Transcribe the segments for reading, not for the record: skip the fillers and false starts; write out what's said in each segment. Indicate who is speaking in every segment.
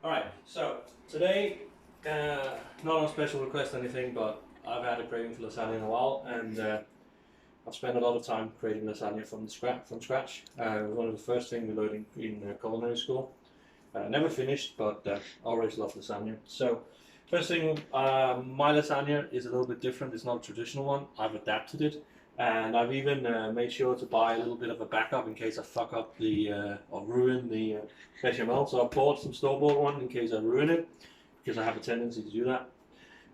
Speaker 1: Alright, so today, not on special request or anything, but I've had a craving for lasagna in a while, and I've spent a lot of time creating lasagna from scratch. It was one of the first things we learned in culinary school. Never finished, but always loved lasagna. So, first thing, my lasagna is a little bit different. It's not a traditional one. I've adapted it, and I've even made sure to buy a little bit of a backup in case I fuck up or ruin the bechamel. So I bought some store-bought one in case I ruin it, because I have a tendency to do that.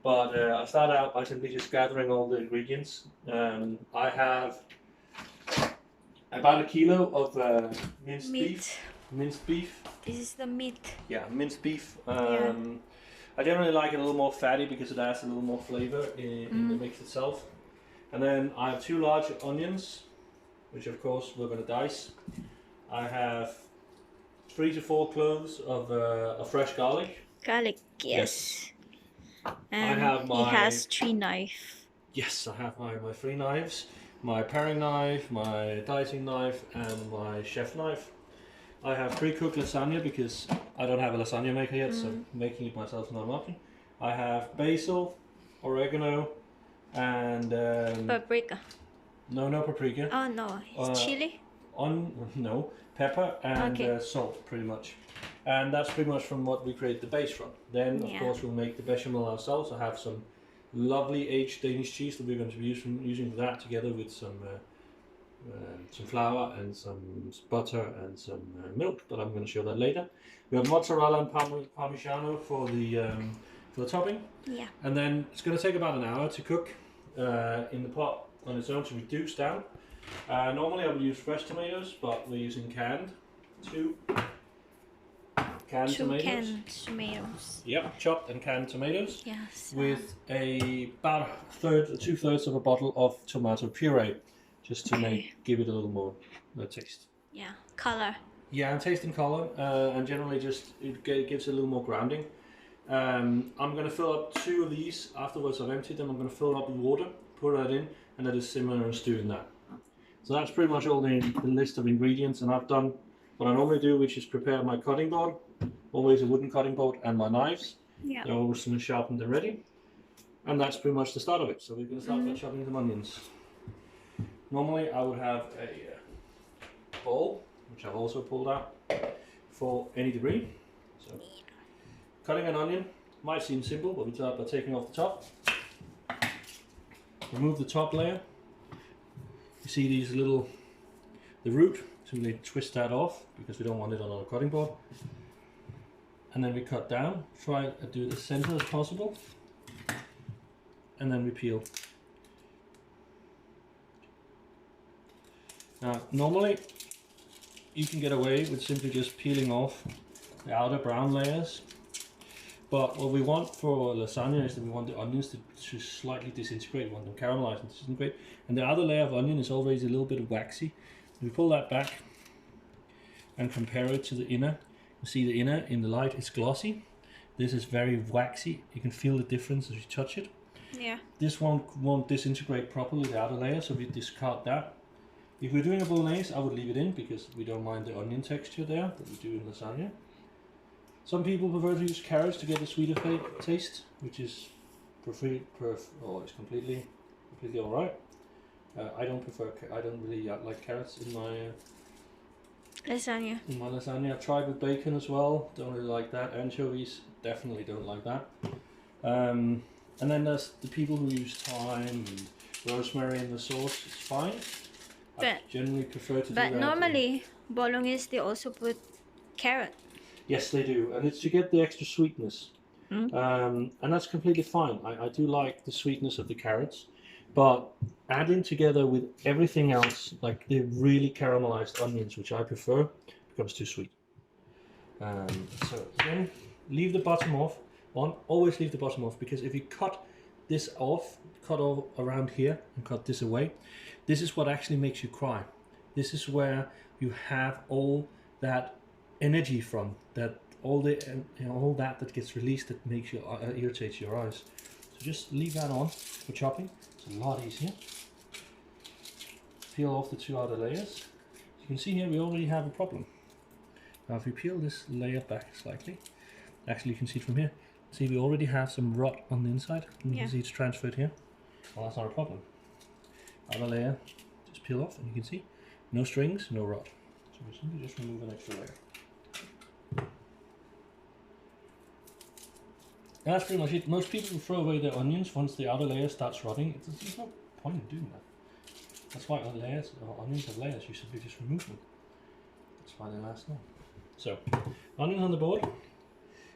Speaker 1: But I started out by simply just gathering all the ingredients. I have about a kilo of minced beef. Minced beef.
Speaker 2: This is the meat.
Speaker 1: Yeah, minced beef.
Speaker 2: Yeah.
Speaker 1: I generally like it a little more fatty because it adds a little more flavor in the mix itself. And then I have 2 large onions, which of course we're going to dice. I have 3 to 4 cloves of fresh garlic.
Speaker 2: Garlic, yes. And
Speaker 1: I have
Speaker 2: he has 3 knives.
Speaker 1: Yes, I have my 3 knives. My paring knife, my dicing knife, and my chef knife. I have pre-cooked lasagna because I don't have a lasagna maker yet, so making it myself is not an option. I have basil, oregano, and
Speaker 2: Paprika.
Speaker 1: no paprika.
Speaker 2: Oh no, it's chili?
Speaker 1: No, pepper and salt, pretty much. And that's pretty much from what we create the base from. Then, of course, we'll make the bechamel ourselves. I have some lovely aged Danish cheese that we're going to be using for that, together with some flour and some butter and some milk, but I'm going to show that later. We have mozzarella and parmigiano for the topping.
Speaker 2: Yeah.
Speaker 1: And then it's going to take about an hour to cook in the pot on its own to reduce down. Normally I would use fresh tomatoes, but we're using canned. 2 canned tomatoes. Yep, chopped and canned tomatoes.
Speaker 2: Yes.
Speaker 1: With about 2/3 of a bottle of tomato puree, just to give it a little more taste.
Speaker 2: Yeah, color.
Speaker 1: Yeah, and taste and color, and generally just it gives it a little more grounding. I'm going to fill up 2 of these. Afterwards I've emptied them. I'm going to fill up with water, put that in, and let it simmer and stew in that. So that's pretty much all the list of ingredients, and I've done what I normally do, which is prepare my cutting board, always a wooden cutting board, and my knives.
Speaker 2: Yeah.
Speaker 1: They're always sharpened and ready. And that's pretty much the start of it. So we're going to start by chopping some onions. Normally I would have a bowl, which I've also pulled out for any debris. So cutting an onion might seem simple, but we start by taking off the top. Remove the top layer. You see the root, simply twist that off because we don't want it on our cutting board. And then we cut down, try to do the center as possible, and then we peel. Now, normally you can get away with simply just peeling off the outer brown layers, but what we want for lasagna is that we want the onions to slightly disintegrate. We want them caramelized and disintegrate. And the outer layer of onion is always a little bit waxy. We pull that back and compare it to the inner. You see the inner in the light is glossy. This is very waxy. You can feel the difference as you touch it.
Speaker 2: Yeah.
Speaker 1: This won't disintegrate properly, the outer layer, so we discard that. If we're doing a bolognese, I would leave it in because we don't mind the onion texture there that we do in lasagna. Some people prefer to use carrots to get a sweeter taste, which is it's completely alright. I don't really like carrots in my
Speaker 2: lasagna.
Speaker 1: I've tried with bacon as well. Don't really like that. Anchovies, definitely don't like that. And then there's the people who use thyme and rosemary in the sauce. It's fine. I generally prefer to do that.
Speaker 2: But normally, bolognese they also put carrot.
Speaker 1: Yes, they do, and it's to get the extra sweetness. And that's completely fine. I do like the sweetness of the carrots, but adding together with everything else, like the really caramelized onions, which I prefer, becomes too sweet. So again, leave the bottom off. Always leave the bottom off, because if you cut off around here and cut this away, this is what actually makes you cry. This is where you have all that energy from, that all that gets released that makes you irritates your eyes. So just leave that on for chopping. It's a lot easier. Peel off the 2 outer layers. You can see here we already have a problem. Now if we peel this layer back slightly, Actually, you can see it from here. See, we already have some rot on the inside. And you can see it's transferred here. Well, that's not a problem. Outer layer, just peel off, and you can see no strings, no rot. So we simply just remove an extra layer. And that's pretty much it. Most people throw away their onions once the outer layer starts rotting. There's no point in doing that. That's why onions have layers. You simply just remove them. That's why they last long. So, onion on the board.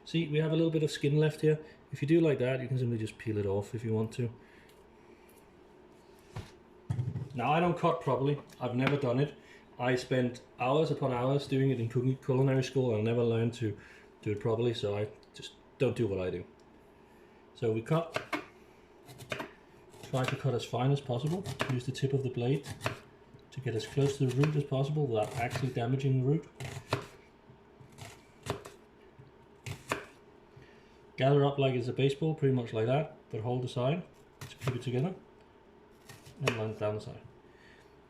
Speaker 1: See, we have a little bit of skin left here. If you do like that, you can simply just peel it off if you want to. Now, I don't cut properly. I've never done it. I spent hours upon hours doing it in culinary school, and I never learned to do it properly, so I just don't do what I do. So we cut. Try to cut as fine as possible. Use the tip of the blade to get as close to the root as possible without actually damaging the root. Gather up like it's a baseball, pretty much like that, but hold the side to keep it together. And line it down the side.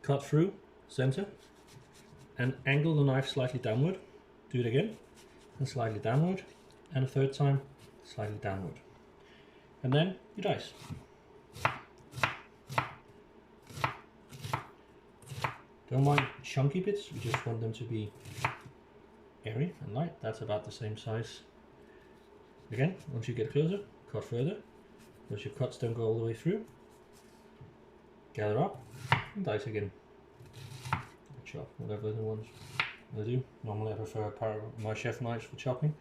Speaker 1: Cut through, center, and angle the knife slightly downward. Do it again, and slightly downward, and a third time, slightly downward. And then you dice. Don't mind chunky bits, we just want them to be airy and light. That's about the same size. Again, once you get closer, cut further. Once your cuts don't go all the way through, gather up and dice again. Chop whatever the ones I do. Normally I prefer my chef knives for chopping.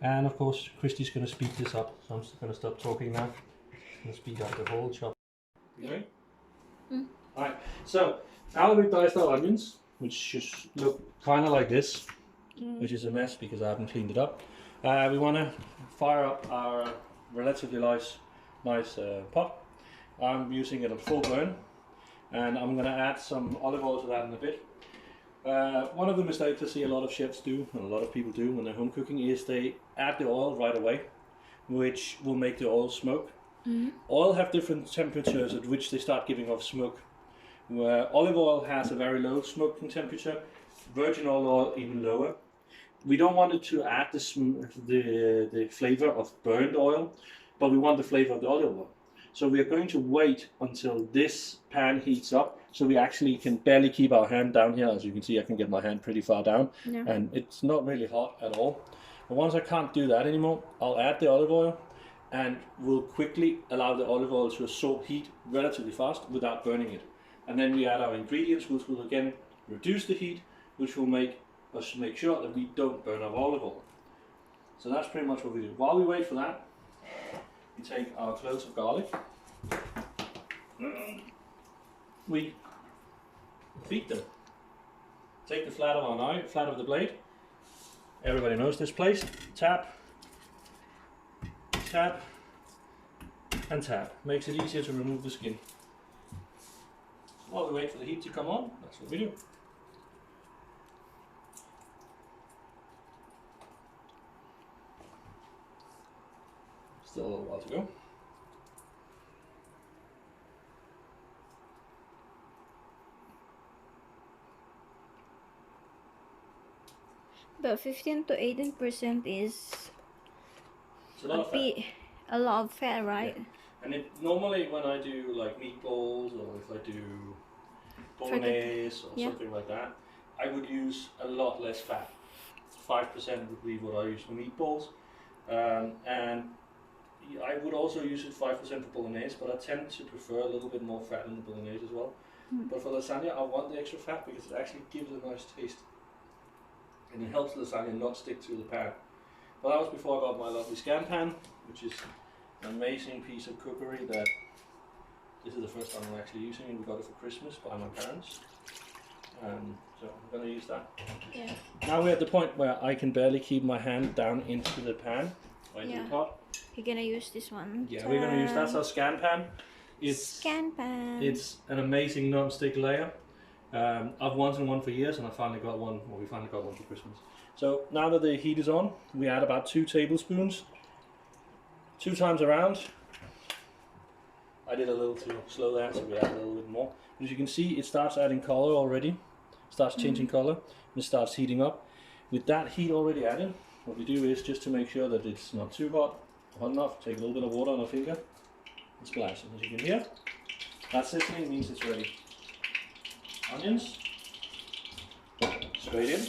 Speaker 1: And of course, Christy's going to speed this up, so I'm just going to stop talking now. I'm going to speed up the whole chop. You ready? Alright, so now that we've diced our onions, which just look kind of like this, which is a mess because I haven't cleaned it up, we want to fire up our relatively nice pot. I'm using it on full burn, and I'm going to add some olive oil to that in a bit. One of the mistakes I see a lot of chefs do, and a lot of people do when they're home cooking, is they add the oil right away, which will make the oil smoke. Oil have different temperatures at which they start giving off smoke. Where olive oil has a very low smoking temperature, virgin olive oil even lower. We don't want it to add the flavor of burned oil, but we want the flavor of the olive oil. So we are going to wait until this pan heats up, so we actually can barely keep our hand down here. As you can see, I can get my hand pretty far down, and it's not really hot at all. But once I can't do that anymore, I'll add the olive oil, and we'll quickly allow the olive oil to absorb heat relatively fast without burning it. And then we add our ingredients, which will again reduce the heat, which will make us make sure that we don't burn our olive oil. So that's pretty much what we do. While we wait for that, we take our cloves of garlic, we feed them. Take the flat of our knife, flat of the blade. Everybody knows this place. Tap, tap, and tap. Makes it easier to remove the skin. While we wait for the heat to come on, that's what we do. Still a little while to go.
Speaker 2: But 15 to 18% is
Speaker 1: it's a lot of fat.
Speaker 2: A lot of fat, right?
Speaker 1: Yeah. And normally when I do like meatballs, or if I do bolognese or something like that, I would use a lot less fat. 5% would be what I use for meatballs, and I would also use it 5% for bolognese, but I tend to prefer a little bit more fat in the bolognese as well. But for lasagna, I want the extra fat because it actually gives a nice taste, and it helps lasagna not stick to the pan. But that was before I got my lovely Scan Pan, which is an amazing piece of cookery that this is the first time I'm actually using it. We got it for Christmas by my parents. So I'm going to use that.
Speaker 2: Yeah.
Speaker 1: Now we're at the point where I can barely keep my hand down into the pan, or into the pot.
Speaker 2: You're going to use this one.
Speaker 1: Yeah, we're going to use that's our Scan Pan.
Speaker 2: Scan Pan.
Speaker 1: It's an amazing non-stick layer. I've wanted one for years, and I finally got one. Well, we finally got one for Christmas. So now that the heat is on, we add about 2 tablespoons, 2 times around. I did a little too slow there, so we add a little bit more. As you can see, it starts adding color already. starts changing color, and it starts heating up. With that heat already added, what we do is, just to make sure that it's not too hot enough, take a little bit of water on our finger and splash. And as you can hear, that sizzling means it's ready. Onions, straight in.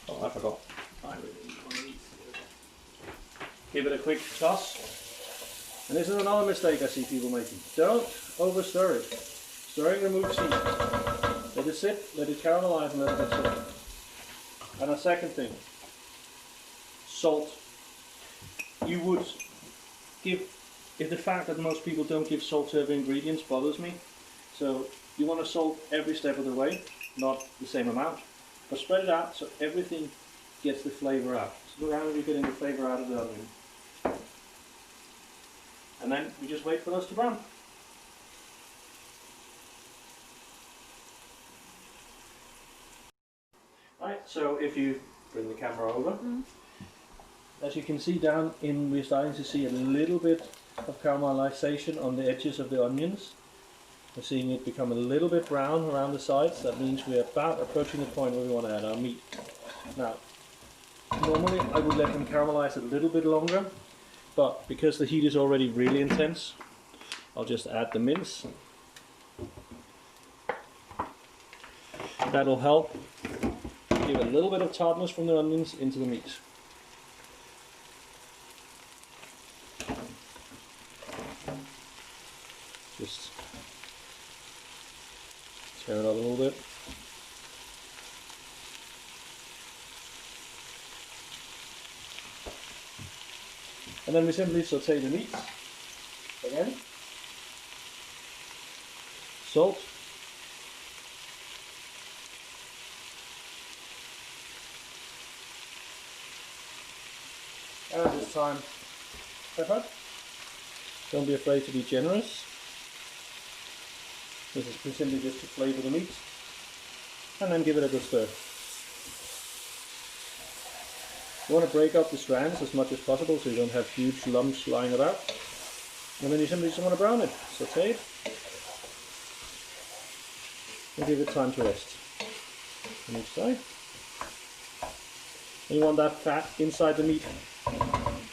Speaker 1: Oh, I forgot. I really need one of these. Give it a quick toss. And this is another mistake I see people making. Don't over stir it. Stirring removes heat. Let it sit, let it caramelize, and let it sit. And a second thing, salt. You would give, if the fact that most people don't give salt to every ingredient bothers me, so you want to salt every step of the way, not the same amount, but spread it out so everything gets the flavour out. So you're getting the flavour out of the onion. And then we just wait for those to brown. Right, so if you bring the camera over, as you can see down in, we're starting to see a little bit of caramelization on the edges of the onions. We're seeing it become a little bit brown around the sides. That means we're about approaching the point where we want to add our meat. Now, normally I would let them caramelize a little bit longer, but because the heat is already really intense, I'll just add the mince. That'll help give a little bit of tartness from the onions into the meat. Just tear it up a little bit. And then we simply saute the meat again. Salt. And this time, pepper. Don't be afraid to be generous. This is simply just to flavour the meat. And then give it a good stir. You want to break up the strands as much as possible so you don't have huge lumps lying about. And then you simply just want to brown it. Saute it. And give it time to rest on each side. And you want that fat inside the meat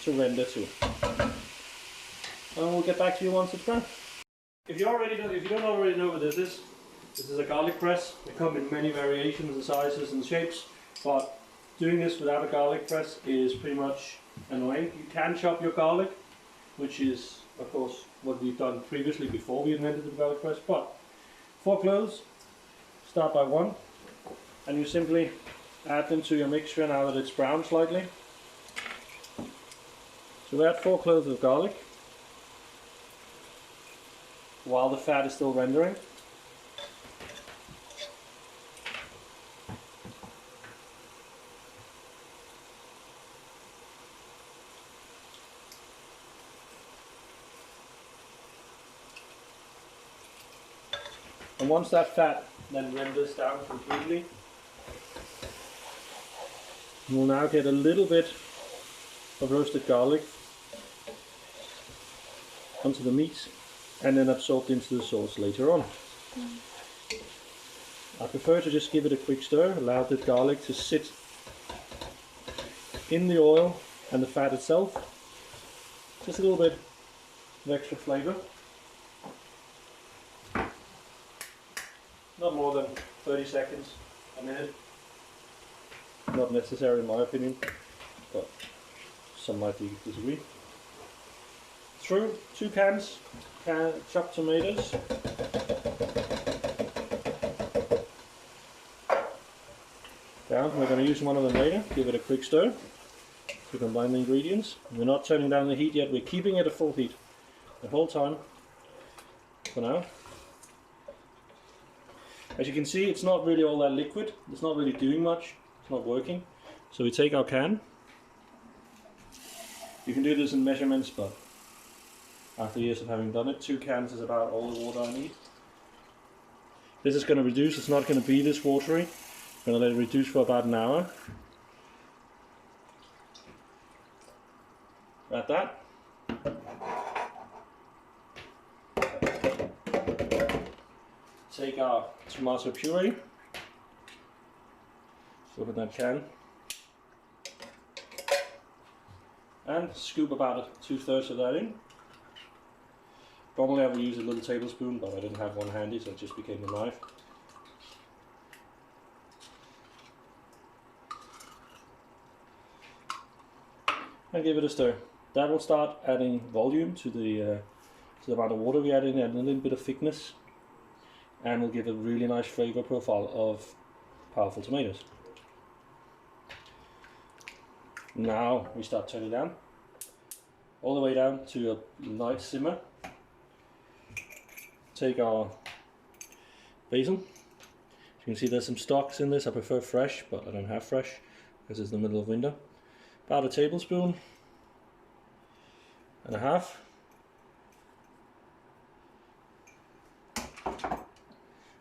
Speaker 1: to render too. And we'll get back to you once it's done. If you don't already know what this is a garlic press. They come in many variations and sizes and shapes, but doing this without a garlic press is pretty much annoying. You can chop your garlic, which is of course what we've done previously before we invented the garlic press, but for cloves, start by one, and you simply add them to your mixture now that it's brown slightly. So add 4 cloves of garlic while the fat is still rendering. And once that fat then renders down completely, you will now get a little bit of roasted garlic onto the meat and then absorbed into the sauce later on. I prefer to just give it a quick stir, allow the garlic to sit in the oil and the fat itself. Just a little bit of extra flavour. Not more than 30 seconds, a minute. Not necessary in my opinion, but some might disagree. Through 2 cans chopped tomatoes. Down, we're going to use one of them later. Give it a quick stir to combine the ingredients. We're not turning down the heat yet, we're keeping it at full heat the whole time for now. As you can see, it's not really all that liquid, it's not really doing much, it's not working. So we take our can. You can do this in measurements, but after years of having done it, 2 cans is about all the water I need. This is going to reduce, it's not going to be this watery. I'm going to let it reduce for about an hour. Add that. take our tomato puree, open that can, and scoop about 2/3 of that in. Normally I would use a little tablespoon, but I didn't have one handy, so it just became a knife. And give it a stir. That will start adding volume to the amount of water we add in, and a little bit of thickness, and will give a really nice flavor profile of powerful tomatoes. Now we start turning down, all the way down to a light simmer. Take our basil. You can see there's some stalks in this. I prefer fresh, but I don't have fresh because it's the middle of winter. About a tablespoon and a half.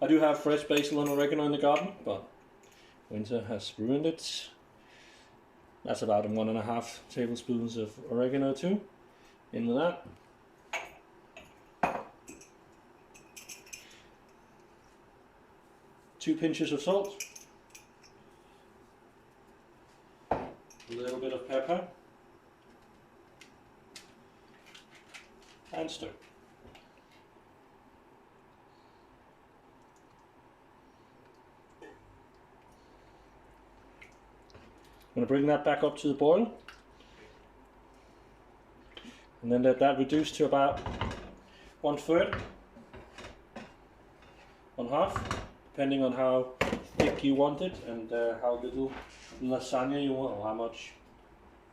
Speaker 1: I do have fresh basil and oregano in the garden, but winter has ruined it. That's about 1.5 tablespoons of oregano too. In with that. 2 pinches of salt. A little bit of pepper. And stir. I'm going to bring that back up to the boil, and then let that reduce to about 1/3, 1/2, depending on how thick you want it and how little lasagna you want, or how much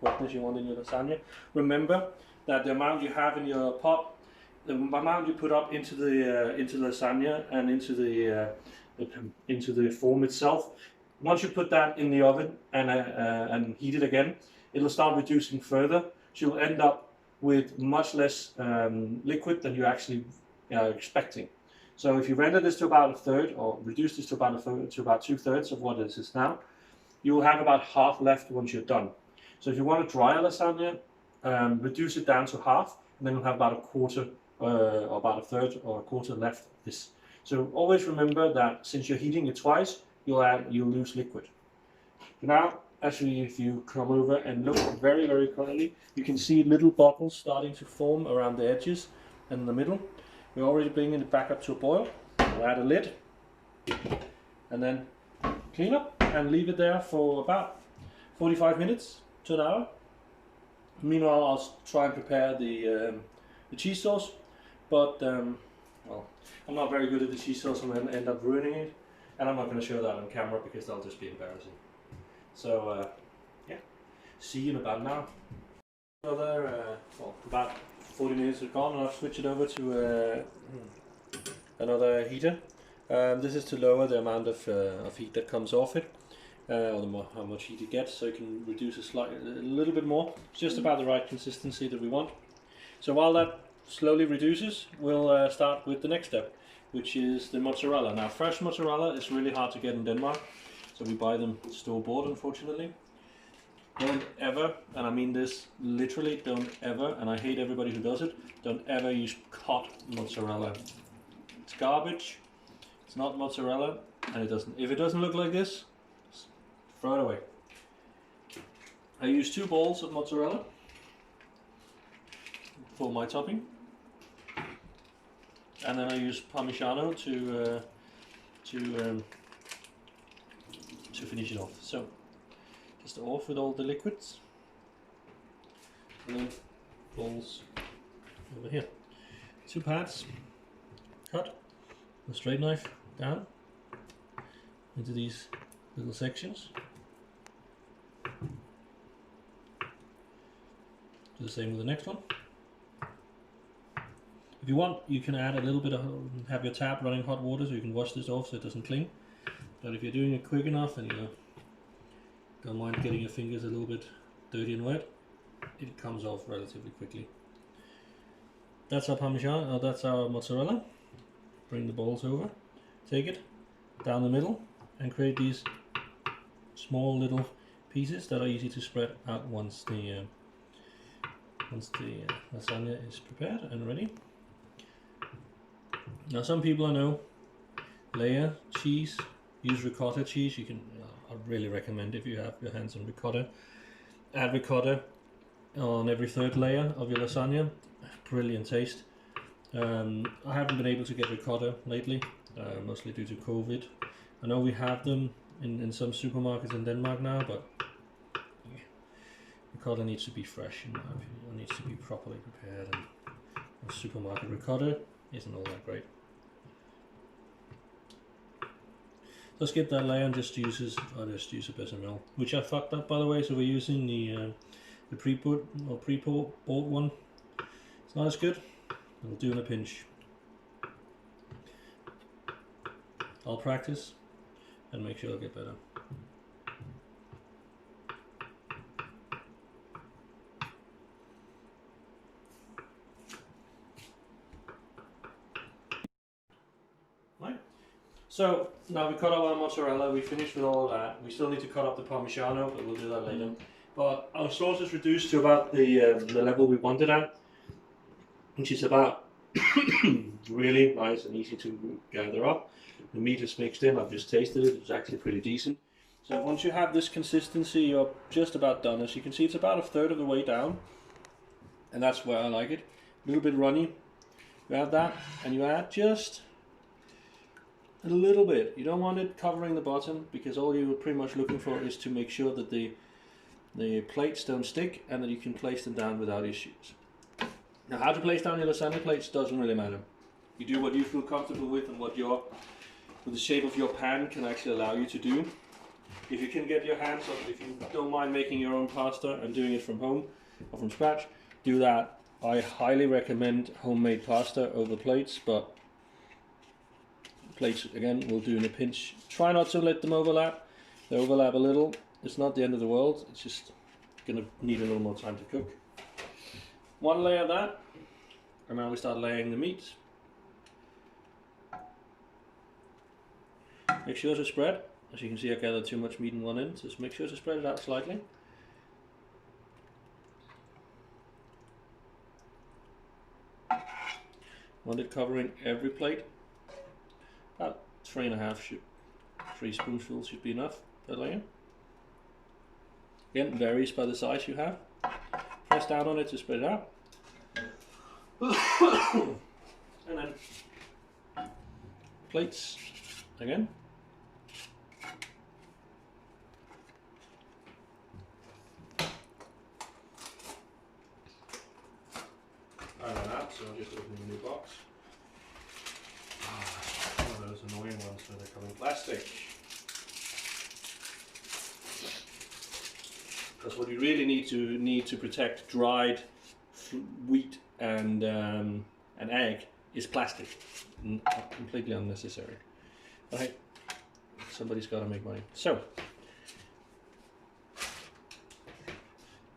Speaker 1: wetness you want in your lasagna. Remember that the amount you have in your pot, the amount you put up into the lasagna and into the form itself. Once you put that in the oven and heat it again, it'll start reducing further. So you'll end up with much less liquid than you're actually expecting. So if you render this to about 1/3, or reduce this to about 2/3 of what it is now, you will have about half left once you're done. So if you want to dry a lasagna, reduce it down to half, and then you'll have about 1/4, or about 1/3 or 1/4 left of this. So always remember that since you're heating it twice, you'll lose liquid. Now, actually, if you come over and look very, very closely, you can see little bubbles starting to form around the edges and in the middle. We're already bringing it back up to a boil. We'll add a lid, and then clean up and leave it there for about 45 minutes to an hour. Meanwhile, I'll try and prepare the cheese sauce, but well, I'm not very good at the cheese sauce. I'm going to end up ruining it. And I'm not going to show that on camera because that'll just be embarrassing. So yeah, see you in about an hour. Well, about 40 minutes have gone, and I've switched it over to another heater. This is to lower the amount of heat that comes off it, or how much heat it gets, so you can reduce a little bit more. It's just about the right consistency that we want. So while that slowly reduces, we'll start with the next step, which is the mozzarella. Now, fresh mozzarella is really hard to get in Denmark, so we buy them store-bought, unfortunately. Don't ever, and I mean this literally, don't ever, and I hate everybody who does it, don't ever use cut mozzarella. It's garbage, it's not mozzarella, and if it doesn't look like this, throw it away. I use 2 balls of mozzarella for my topping. And then I use Parmigiano to finish it off. So just off with all the liquids, and then balls over here. 2 pads, cut a straight knife down into these little sections. Do the same with the next one. If you want, you can add a little bit of, have your tap running hot water so you can wash this off so it doesn't cling. But if you're doing it quick enough and you don't mind getting your fingers a little bit dirty and wet, it comes off relatively quickly. That's our Parmesan, that's our mozzarella. Bring the balls over, take it down the middle and create these small little pieces that are easy to spread out once the lasagna is prepared and ready. Now, some people I know layer cheese. Use ricotta cheese. You can. I really recommend if you have your hands on ricotta. Add ricotta on every third layer of your lasagna. Brilliant taste. I haven't been able to get ricotta lately, mostly due to COVID. I know we have them in some supermarkets in Denmark now, but ricotta needs to be fresh in my opinion. It needs to be properly prepared, and supermarket ricotta isn't all that great. So skip that layer and just use a bechamel, which I fucked up by the way. So we're using the pre-bought one. It's not as good. It'll do in a pinch. I'll practice and make sure I'll get better. Right. So now we cut up our mozzarella, we finished with all that. We still need to cut up the parmigiano, but we'll do that later. But our sauce is reduced to about the level we wanted at, which is about really nice and easy to gather up. The meat is mixed in, I've just tasted it, it's actually pretty decent. So once you have this consistency, you're just about done. As you can see, it's about a third of the way down, and that's where I like it. A little bit runny. You add that, and you add just a little bit. You don't want it covering the bottom, because all you're pretty much looking for is to make sure that the plates don't stick and that you can place them down without issues. Now, how to place down your lasagna plates doesn't really matter. You do what you feel comfortable with and what the shape of your pan can actually allow you to do. If you can get your hands on, if you don't mind making your own pasta and doing it from home or from scratch, do that. I highly recommend homemade pasta over plates, but plates again will do in a pinch. Try not to let them overlap. They overlap a little. It's not the end of the world. It's just gonna need a little more time to cook. One layer of that, and now we start layering the meat. Make sure to spread. As you can see, I gathered too much meat in one end, so just make sure to spread it out slightly. Want it covering every plate. About 3 spoonfuls should be enough per layer. Again, varies by the size you have. Press down on it to spread it out. And then plates again. I ran out, so I'm just opening a new box. One of those annoying ones where they come in plastic. Because what you really need to protect dried wheat and an egg is plastic. Completely unnecessary. But hey, somebody's got to make money. So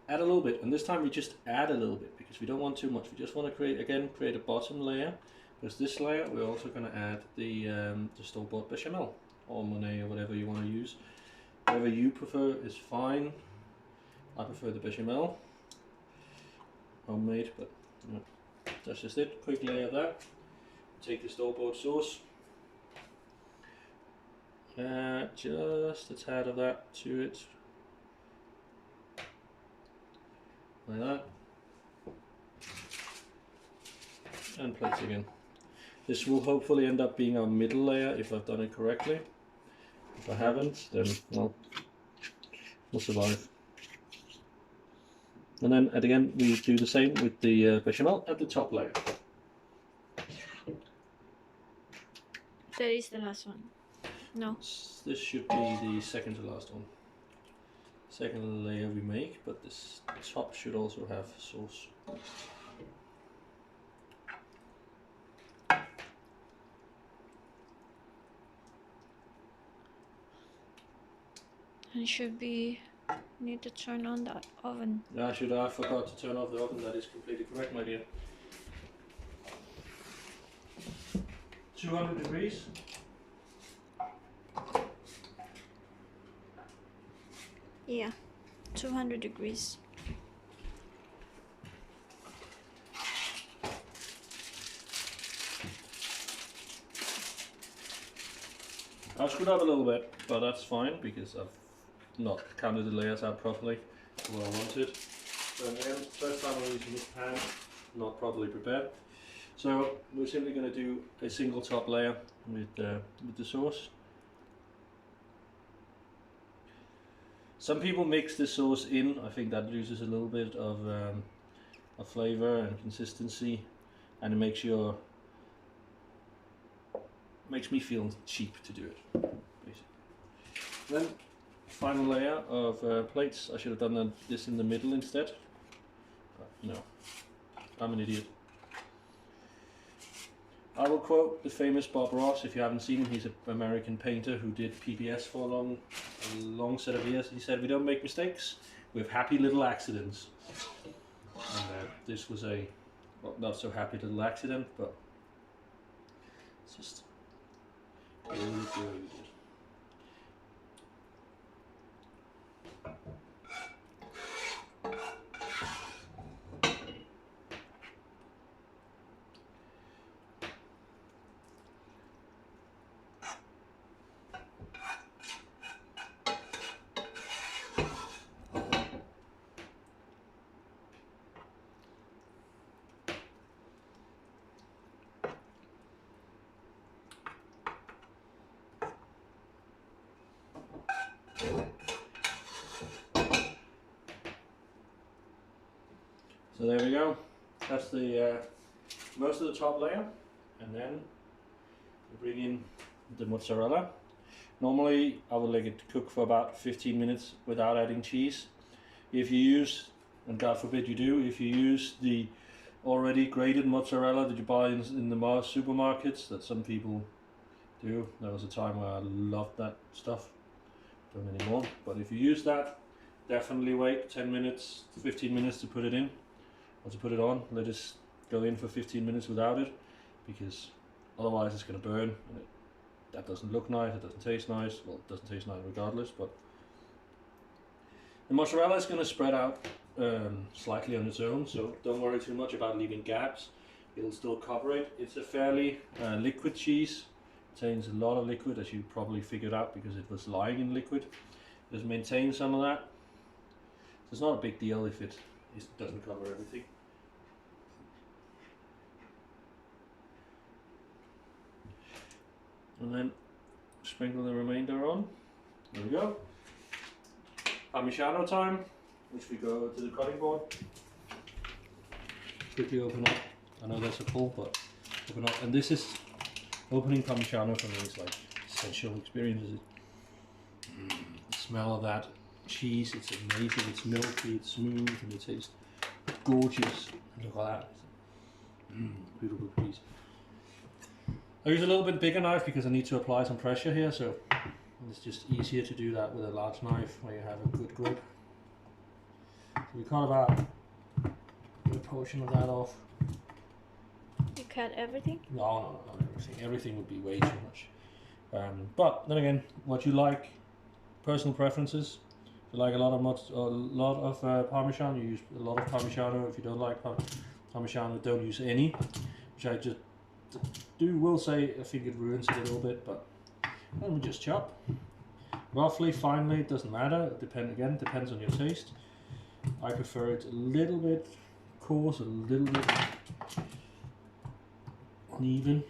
Speaker 1: add a little bit, and this time we just add a little bit because we don't want too much. We just want to create a bottom layer. Because this layer we're also going to add the store-bought bechamel or Monet or whatever you want to use. Whatever you prefer is fine. I prefer the bechamel, homemade, but you know, that's just it. Quick layer of that. Take the store-bought sauce, just a tad of that to it, like that, and plates again. This will hopefully end up being our middle layer if I've done it correctly. If I haven't, then well, we'll survive. And then again, we do the same with the bechamel at the top layer.
Speaker 2: That is the last one. No.
Speaker 1: This should be the second to last one. Second layer we make, but this top should also have sauce.
Speaker 2: And should be need to turn on that oven.
Speaker 1: Yeah, I forgot to turn off the oven. That is completely correct, my dear. 200 degrees.
Speaker 2: Yeah, 200 degrees.
Speaker 1: I've screwed up a little bit, but that's fine because I've not counted the layers out properly what I wanted. So again, first time I'm using this pan, not properly prepared. So we're simply going to do a single top layer with the sauce. Some people mix the sauce in. I think that loses a little bit of flavor and consistency, and it makes me feel cheap to do it, basically. Then final layer of plates. I should have done this in the middle instead. But, you know, I'm an idiot. I will quote the famous Bob Ross. If you haven't seen him, he's an American painter who did PBS for a long set of years. He said, "We don't make mistakes, we have happy little accidents." And this was a not so happy little accident, but it's just really good. So there we go. That's the most of the top layer, and then we bring in the mozzarella. Normally I would let it cook for about 15 minutes without adding cheese. If you use, and God forbid you do, if you use the already grated mozzarella that you buy in the supermarkets, that some people do. There was a time where I loved that stuff. Don't anymore. But if you use that, definitely wait 10 minutes, 15 minutes to put it in. Or to put it on. Let it go in for 15 minutes without it, because otherwise it's going to burn, and that doesn't look nice, it doesn't taste nice. Well, it doesn't taste nice regardless, but the mozzarella is going to spread out slightly on its own, so don't worry too much about leaving gaps. It'll still cover it. It's a fairly liquid cheese. It contains a lot of liquid, as you probably figured out because it was lying in liquid. It does maintain some of that. So it's not a big deal if it doesn't cover everything. And then sprinkle the remainder on. There we go. Parmigiano time, which we go to the cutting board. Quickly open up. I know that's a pull, but open up. And this is opening Parmigiano for me is like essential experience. The smell of that cheese, it's amazing. It's milky, it's smooth, and it tastes gorgeous. Look at that. Beautiful piece. I use a little bit bigger knife because I need to apply some pressure here, so it's just easier to do that with a large knife where you have a good grip. So we cut about a portion of that off.
Speaker 2: You cut everything?
Speaker 1: No, not everything. Everything would be way too much. But then again, what you like, personal preferences. If you like a lot of Parmesan, you use a lot of Parmigiano. If you don't like Parmigiano, don't use any, which I just will say I think it ruins it a little bit, but then we just chop. Roughly, finely, it doesn't matter. It depends on your taste. I prefer it a little bit coarse, a little bit uneven,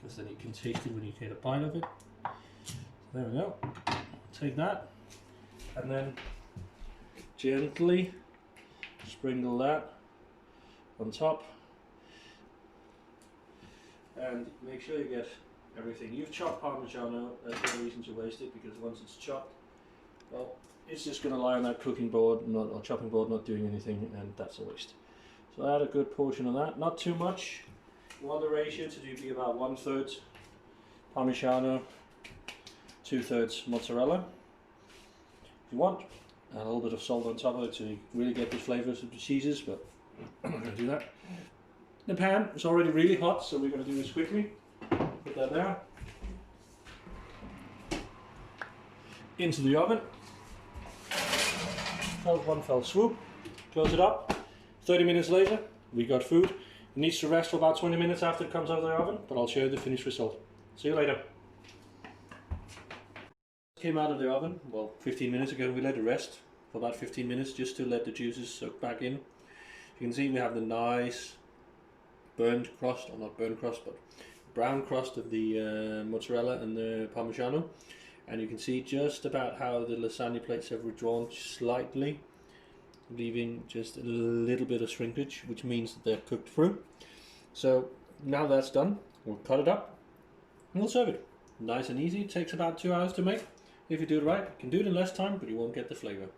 Speaker 1: because then you can taste it when you get a bite of it. So there we go. Take that, and then gently sprinkle that on top. And make sure you get everything. You've chopped Parmigiano, there's no reason to waste it, because once it's chopped, well, it's just going to lie on that cooking board, or chopping board, not doing anything, and that's a waste. So add a good portion of that, not too much. You want the ratio to be about 1/3 Parmigiano, 2/3 mozzarella. If you want, add a little bit of salt on top of it to really get the flavors of the cheeses, but I'm not going to do that. The pan is already really hot, so we're going to do this quickly. Put that there. Into the oven. One fell swoop. Close it up. 30 minutes later, we got food. It needs to rest for about 20 minutes after it comes out of the oven, but I'll show you the finished result. See you later. came out of the oven, well, 15 minutes ago. We let it rest for about 15 minutes just to let the juices soak back in. You can see we have the nice burned crust, or not burned crust, but brown crust of the mozzarella and the parmigiano. And you can see just about how the lasagna plates have withdrawn slightly, leaving just a little bit of shrinkage, which means that they're cooked through. So now that's done, we'll cut it up and we'll serve it. Nice and easy. It takes about 2 hours to make. If you do it right, you can do it in less time, but you won't get the flavor.